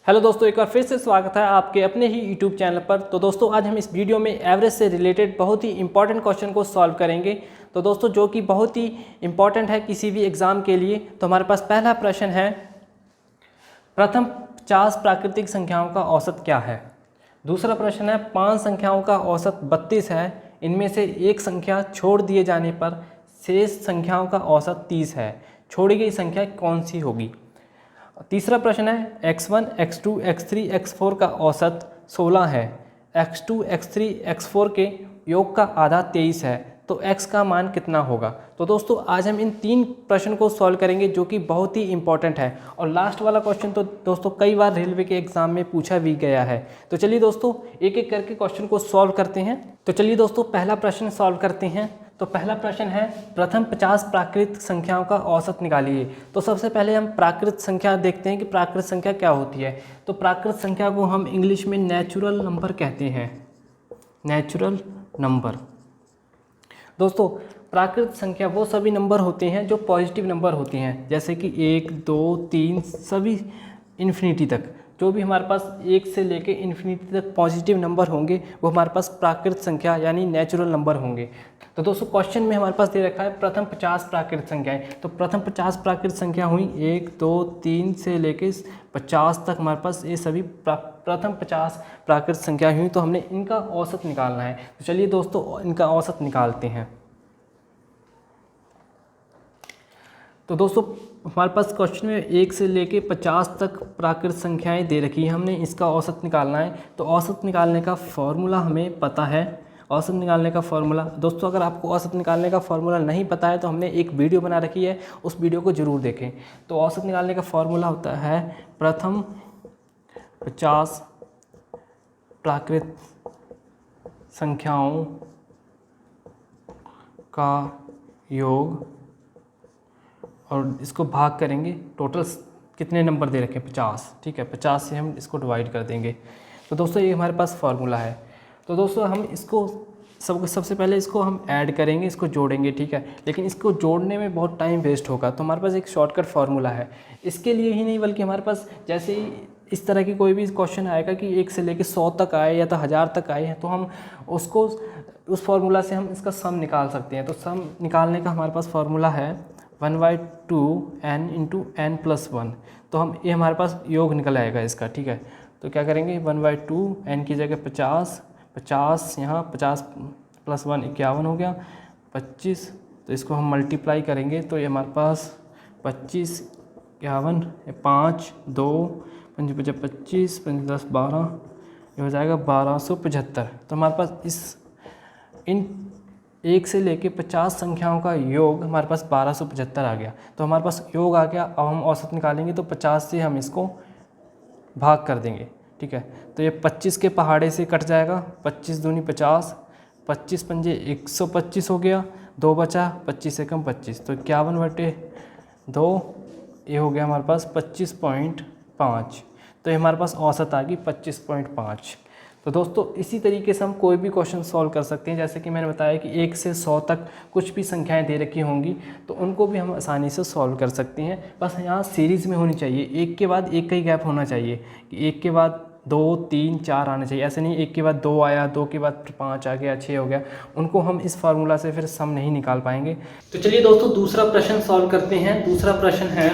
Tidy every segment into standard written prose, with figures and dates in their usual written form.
Hello दोस्तों, एक बार फिर से स्वागत है आपके अपने ही यूट्यूब चैनल पर। तो दोस्तों आज हम इस वीडियो में एवरेज से रिलेटेड बहुत ही इंपॉर्टेंट क्वेश्चन को सॉल्व करेंगे। तो दोस्तों जो कि बहुत ही इंपॉर्टेंट है किसी भी एग्ज़ाम के लिए। तो हमारे पास पहला प्रश्न है, प्रथम 50 प्राकृतिक संख्याओं का औसत क्या है। दूसरा प्रश्न है, 5 संख्याओं का औसत 32 है, इनमें से एक संख्या छोड़ दिए जाने पर शेष संख्याओं का औसत 30 है, छोड़ी गई संख्या कौन सी होगी। तीसरा प्रश्न है, x1, x2, x3, x4 का औसत 16 है, x2, x3, x4 के योग का आधा 23 है, तो x का मान कितना होगा। तो दोस्तों आज हम इन 3 प्रश्न को सॉल्व करेंगे जो कि बहुत ही इंपॉर्टेंट है। और लास्ट वाला क्वेश्चन तो दोस्तों कई बार रेलवे के एग्जाम में पूछा भी गया है। तो चलिए दोस्तों एक एक करके क्वेश्चन को सॉल्व करते हैं। तो चलिए दोस्तों पहला प्रश्न सॉल्व करते हैं। तो पहला प्रश्न है, प्रथम 50 प्राकृत संख्याओं का औसत निकालिए। तो सबसे पहले हम प्राकृत संख्या देखते हैं कि प्राकृत संख्या क्या होती है। तो प्राकृत संख्या को हम इंग्लिश में नेचुरल नंबर कहते हैं, नेचुरल नंबर। दोस्तों प्राकृत संख्या वो सभी नंबर होते हैं जो पॉजिटिव नंबर होते हैं, जैसे कि 1, 2, 3 सभी इन्फिनिटी तक। जो भी हमारे पास 1 से लेके इन्फिनिटी तक पॉजिटिव नंबर होंगे वो हमारे पास प्राकृत संख्या यानी नेचुरल नंबर होंगे। तो दोस्तों क्वेश्चन में हमारे पास दे रखा है प्रथम 50 प्राकृत संख्याएं। तो प्रथम 50 प्राकृत संख्या हुई 1, 2, 3 से लेके 50 तक हमारे पास ये सभी प्रथम 50 प्राकृत संख्या हुई। तो हमने इनका औसत निकालना है। तो चलिए दोस्तों इनका औसत निकालते हैं। तो दोस्तों हमारे पास क्वेश्चन में 1 से लेके 50 तक प्राकृत संख्याएं दे रखी है, हमने इसका औसत निकालना है। तो औसत निकालने का फॉर्मूला हमें पता है। औसत निकालने का फॉर्मूला दोस्तों, अगर आपको औसत निकालने का फॉर्मूला नहीं पता है तो हमने एक वीडियो बना रखी है, उस वीडियो को ज़रूर देखें। तो औसत निकालने का फॉर्मूला होता है प्रथम 50 प्राकृत संख्याओं का योग और इसको भाग करेंगे, टोटल कितने नंबर दे रखे हैं 50, ठीक है। 50 से हम इसको डिवाइड कर देंगे। तो दोस्तों ये हमारे पास फार्मूला है। तो दोस्तों हम इसको सबसे पहले इसको हम ऐड करेंगे, इसको जोड़ेंगे, ठीक है। लेकिन इसको जोड़ने में बहुत टाइम वेस्ट होगा, तो हमारे पास एक शॉर्टकट फार्मूला है। इसके लिए ही नहीं बल्कि हमारे पास जैसे ही इस तरह की कोई भी क्वेश्चन आएगा कि 1 से लेकर 100 तक आए या तो 1000 तक आए हैं, तो हम उसको उस फार्मूला से हम इसका सम निकाल सकते हैं। तो सम निकालने का हमारे पास फार्मूला है 1/2 n × n+1। तो हम ये हमारे पास योग निकल आएगा इसका, ठीक है। तो क्या करेंगे, 1/2 n की जगह 50, 50 यहाँ 50 + 1 51 हो गया, 25। तो इसको हम मल्टीप्लाई करेंगे तो ये हमारे पास 25, 51, 5, 2, 5 × 25, 5 × 10 12, ये हो जाएगा 1275। तो हमारे पास इन 1 से लेके 50 संख्याओं का योग हमारे पास 1275 आ गया। तो हमारे पास योग आ गया। अब हम औसत निकालेंगे तो 50 से हम इसको भाग कर देंगे, ठीक है। तो ये 25 के पहाड़े से कट जाएगा, 25 दूनी 50, 25 पंजे 125 हो गया, 2 बचा, 25 से कम 25, तो 51/2 ये हो गया हमारे पास 25.5। तो ये हमारे पास औसत आ गई 25.5। तो दोस्तों इसी तरीके से हम कोई भी क्वेश्चन सॉल्व कर सकते हैं। जैसे कि मैंने बताया कि 1 से 100 तक कुछ भी संख्याएं दे रखी होंगी तो उनको भी हम आसानी से सॉल्व कर सकते हैं। बस यहाँ सीरीज़ में होनी चाहिए, एक के बाद एक का ही गैप होना चाहिए कि एक के बाद 2, 3, 4 आना चाहिए। ऐसे नहीं एक के बाद 2 आया, 2 के बाद 5 आ गया, 6 हो गया, उनको हम इस फार्मूला से फिर सम नहीं निकाल पाएंगे। तो चलिए दोस्तों दूसरा प्रश्न सॉल्व करते हैं। दूसरा प्रश्न है,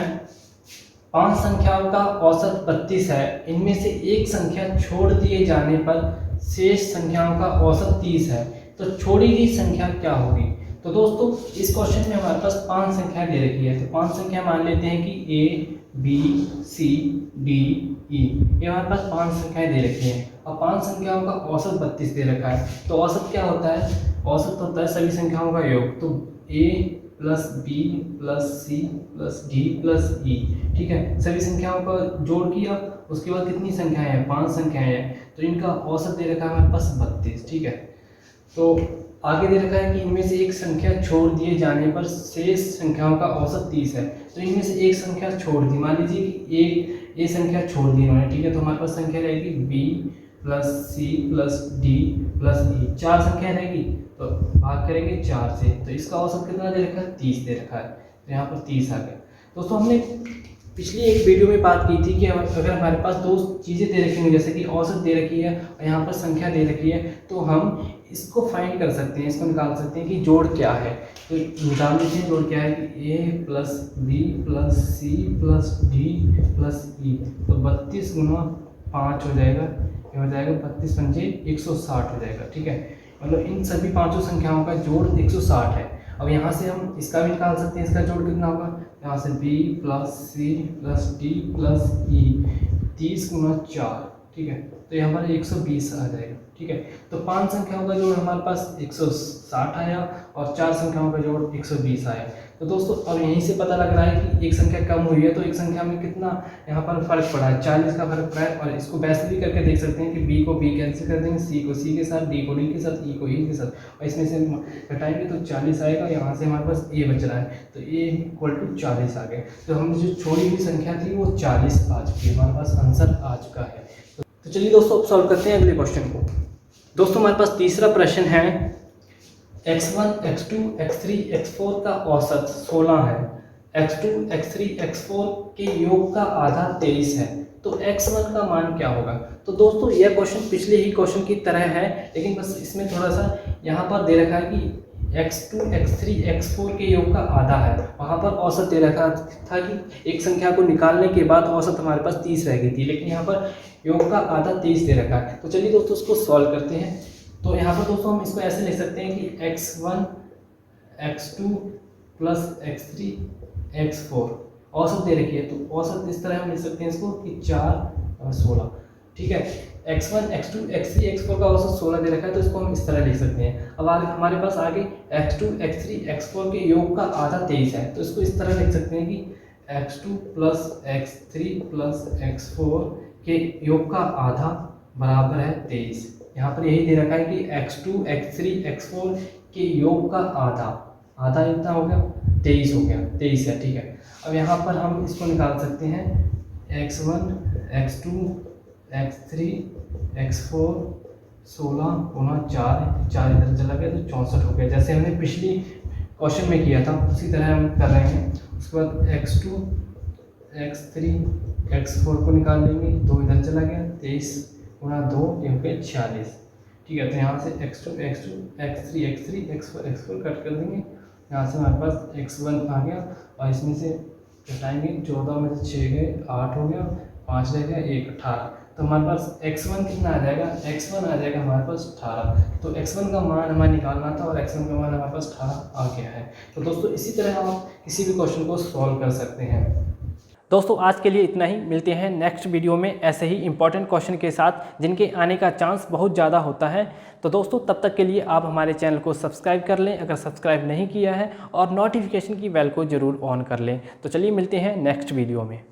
5 संख्याओं का औसत 32 है, इनमें से एक संख्या छोड़ दिए जाने पर शेष संख्याओं का औसत 30 है, तो छोड़ी गई संख्या क्या होगी। तो दोस्तों इस क्वेश्चन में हमारे पास 5 संख्या दे रखी है। तो 5 संख्या मान लेते हैं कि A, B, C, D, E, ये हमारे पास 5 संख्याएं दे रखी हैं। और 5 संख्याओं का औसत 32 दे रखा है। तो औसत क्या होता है, औसत होता है सभी संख्याओं का योग। तो A + B + C + D + E, ठीक है। सभी संख्याओं का जोड़ किया, उसके बाद कितनी संख्याएं हैं, 5 संख्याएं हैं, तो इनका औसत दे रखा है हमारे पास 32, ठीक है। तो आगे दे रखा है कि इनमें से एक संख्या छोड़ दिए जाने पर शेष संख्याओं का औसत 30 है। तो इनमें से एक संख्या छोड़ दी, मान लीजिए कि ये संख्या छोड़ दी इन्होंने, ठीक है। तो हमारे पास संख्या रहेगी B + C + D + E, 4 संख्या रहेगी। तो भाग करेंगे 4 से, तो इसका औसत कितना दे रखा है, 30 दे रखा है। तो यहाँ पर 30 आ गया। दोस्तों हमने पिछली एक वीडियो में बात की थी कि अगर हमारे पास दो चीज़ें दे रखी होंगी, जैसे कि औसत दे रखी है और यहाँ पर संख्या दे रखी है, तो हम इसको फाइंड कर सकते हैं, इसको निकाल सकते हैं कि जोड़ क्या है। तो निकाल लेते हैं जोड़ क्या है कि a plus b plus c plus d plus e. तो 32 गुना 5 हो जाएगा, ये हो जाएगा 32 पंजे 160 हो जाएगा। ठीक है, मतलब इन सभी पांचों संख्याओं का जोड़ 160 है। अब यहाँ से हम इसका भी निकाल सकते हैं, इसका जोड़ कितना होगा, यहाँ से b plus c plus d plus e 30 गुना 4। ठीक है, तो यहाँ पर 120 आ जाएगा। ठीक है, तो 5 संख्याओं का जोड़ हमारे पास 160 आया और 4 संख्याओं का जोड़ 120 आया। तो दोस्तों अब यहीं से पता लग रहा है कि एक संख्या कम हुई है, तो एक संख्या में कितना यहाँ पर फर्क पड़ा है, 40 का फर्क पड़ा है। और इसको वैसे भी करके देख सकते हैं कि b को b कैंसिल कर देंगे, c को c के साथ, d को d के साथ, e को e के साथ, और इसमें से घटाएंगे तो 40 आएगा। यहाँ से हमारे पास a बच रहा है, तो a इक्वल टू 40 आ गया। तो हमने जो छोड़ी हुई संख्या थी वो 40 आ चुकी है, हमारे पास आंसर आ चुका है। तो चलिए दोस्तों अब सॉल्व करते हैं अगले क्वेश्चन को। दोस्तों हमारे पास तीसरा प्रश्न है, x1, x2, x3, x4 का औसत 16 है, x2, x3, x4 के योग का आधा 23 है, तो x1 का मान क्या होगा। तो दोस्तों यह क्वेश्चन पिछले ही क्वेश्चन की तरह है, लेकिन बस इसमें थोड़ा सा यहाँ पर दे रखा है कि x2, x3, x4 के योग का आधा है। वहाँ पर औसत दे रखा था कि एक संख्या को निकालने के बाद औसत हमारे पास 30 रह गई थी, लेकिन यहाँ पर योग का आधा 23 दे रखा है। तो चलिए दोस्तों उसको सॉल्व करते हैं। तो यहाँ पर दोस्तों हम इसको ऐसे लिख सकते हैं कि x1, x2 plus x3, x4 औसत दे रखी है, तो औसत इस तरह हम लिख सकते हैं इसको कि 4 और 16। ठीक है, x1, x2, x3, x4 का औसत 16 दे रखा है, तो इसको हम इस तरह लिख सकते हैं। अब आगे हमारे पास आगे x2, x3, x4 के योग का आधा 23 है, तो इसको इस तरह लिख सकते हैं कि x2 plus x3 plus x4 के योग का आधा बराबर है 23। यहाँ पर यही दे रखा है कि x2, x3, x4 के योग का आधा इतना हो गया 23 हो गया, 23 है। ठीक है, अब यहाँ पर हम इसको निकाल सकते हैं x1, x2, x3, x4 16 गुना 4 इधर चला गया तो 64 हो गया, जैसे हमने पिछली क्वेश्चन में किया था उसी तरह हम कर रहे हैं। उसके बाद x2, x3, x4 को निकाल लेंगे, 2 इधर चला गया, 23 गुना 2 ये हो गया 46। ठीक है, तो यहाँ से x2, x3, x4 कट कर देंगे, यहाँ से हमारे पास x1 आ गया और इसमें से घटाएंगे, 14 में से 6 गए 8 हो गया, 5 रह गया 1 18। तो हमारे पास x1 कितना आ जाएगा, x1 आ जाएगा हमारे पास 18। तो x1 का मान हमें निकालना था और x1 का मान हमारे पास 18 आ गया है। तो दोस्तों इसी तरह आप किसी भी क्वेश्चन को सॉल्व कर सकते हैं। दोस्तों आज के लिए इतना ही, मिलते हैं नेक्स्ट वीडियो में ऐसे ही इंपॉर्टेंट क्वेश्चन के साथ जिनके आने का चांस बहुत ज़्यादा होता है। तो दोस्तों तब तक के लिए आप हमारे चैनल को सब्सक्राइब कर लें अगर सब्सक्राइब नहीं किया है, और नोटिफिकेशन की बेल को ज़रूर ऑन कर लें। तो चलिए मिलते हैं नेक्स्ट वीडियो में।